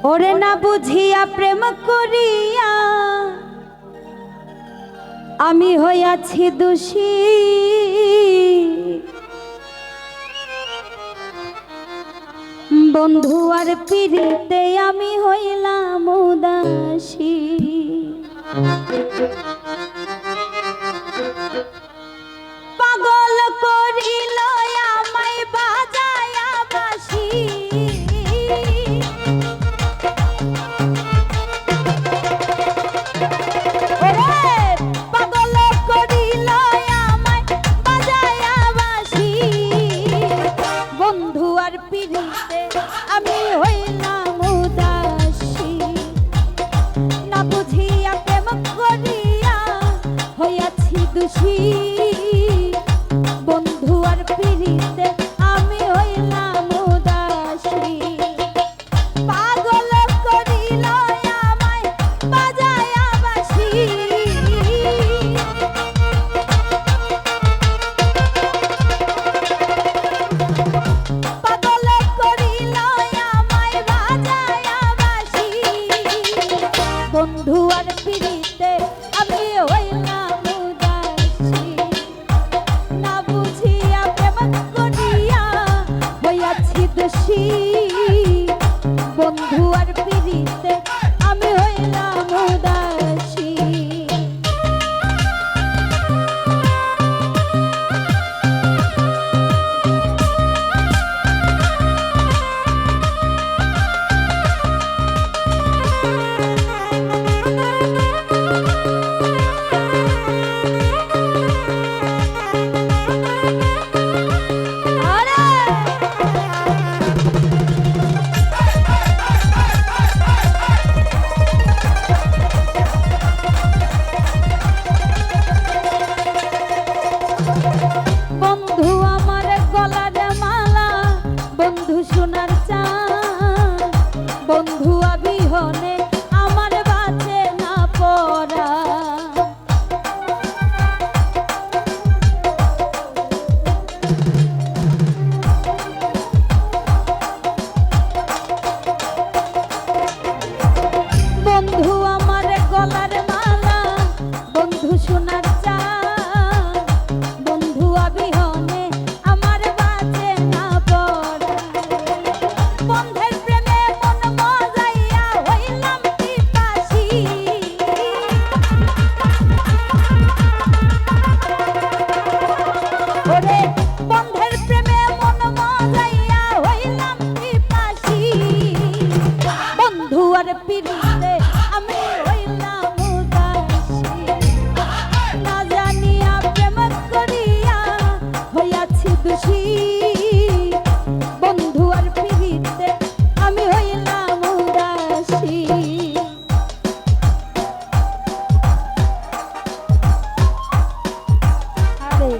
ওরে না বুঝিয়া প্রেম করিয়া আমি হইয়াছি দোষী, বন্ধু আর পিরিতে আমি হইলাম উদাসী। পাগল করিল আমায় বাজায়া বাঁশি, পাগল করিল আমায় বাজায়া বাঁশি, বন্ধু আর পিরিতে আমি হইলাম উদাসী। না বুঝিয়া প্রেম করিয়া হইয়াছি দোষী, বন্ধু আর পিরিতে আমি হইলাম উদাসী। পাগল করিল আমায় বাজায়া বাঁশি, পাগল করিল আমায় বাজায়া বাঁশি, বন্ধু আর পিরিতে আমি হইলাম উদাসী। না বুঝিয়া প্রেম করিয়া হইয়াছি দোষী, বন্ধু আর পিরিতে আমি হইলাম উদাসী। বন্ধু আমার গলার মালা, বন্ধু সোনার চাঁদ, বন্ধু আবিহনে আমার বাঁচে না পরা। বন্ধু আমার গলার মালা, বন্ধু সোনার চাঁদ, বন্ধু আবিহনে আমার বাঁচে না পরা। বন্ধের প্রেমে মন মজাইয়া হইলাম পিপাসী, ওরে বন্ধের প্রেমে মন মজাইয়া হইলাম পিপাসী, বন্ধু আর পিরিতে আমি হইলাম উদাসী। না জানিয়া প্রেম করিয়া হইয়াছি দোষী, বন্ধু আর পিরিতে আমি হইলাম উদাসী। আরে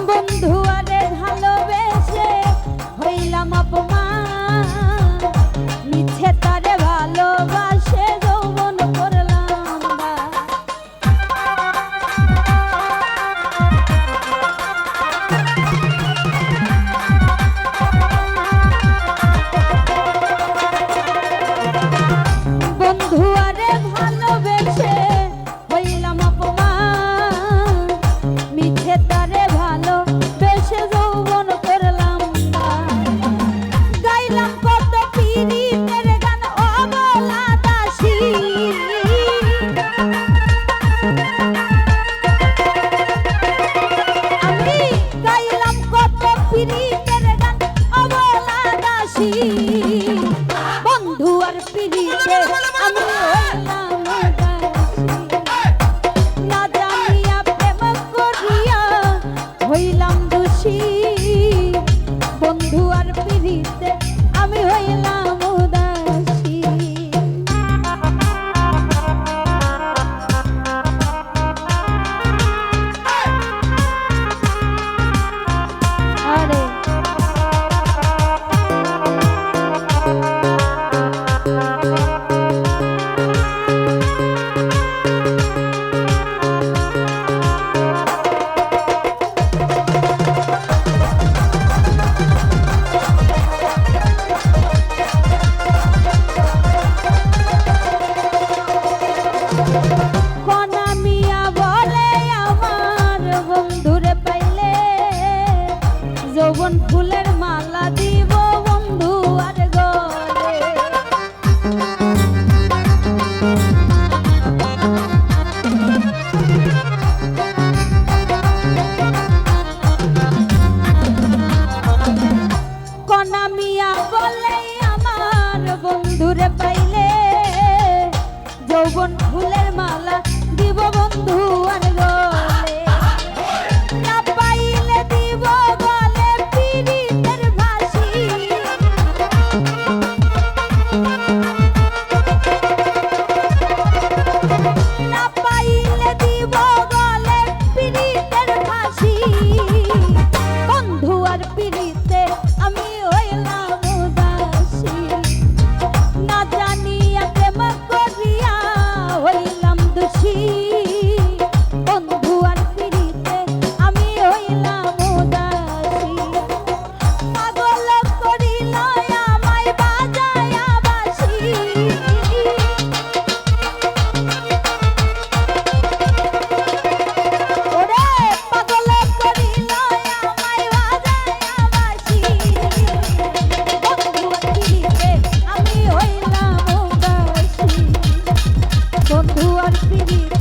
বন্ধু আরে ভালোবেসে হইলাম অপমান, মিছে তারে ভালোবাসে যৌবন করলাম দান। বন্ধু আরে ভালোবেসে হইলাম অপমান, মিছে তারে ভালোবেসে যৌবন করলাম দান। গাইলাম কত পীড়িতের গান অবলা দাসী, আমি গাইলাম কত পীড়িতের গান অবলা দাসী, বন্ধু আর পিরিতে আমি হইলাম উদাসী। কনা মিয়া বলে আমার বন্ধুরে পাইলে যৌবন ফুলের মালা দিব বন্ধু আর গলে। কনা মিয়া বলে আমার বন্ধুরে পাইলে যৌবন ফুলের মালা দিব বন্ধু আর গলে। না পাইলে দিব গলে পীড়িতের ফাঁসি। না পাইলে দিব গলে পীড়িতের ফাঁসি। বন্ধু আর পীড়িতে আমি হইলাম উদাসী। না জানিয়া প্রেম করিয়া হইলাম দোষী। বন্ধু আর পীড়িতে আমি হইলাম উদাসী। পাগল করিল আমায় বাজায়া বাঁশি। ওরে পাগল করিল আমায় বাজায়া বাঁশি। বন্ধু আর পীড়িতে আমি হইলাম উদাসী। বন্ধু আর পীড়িতে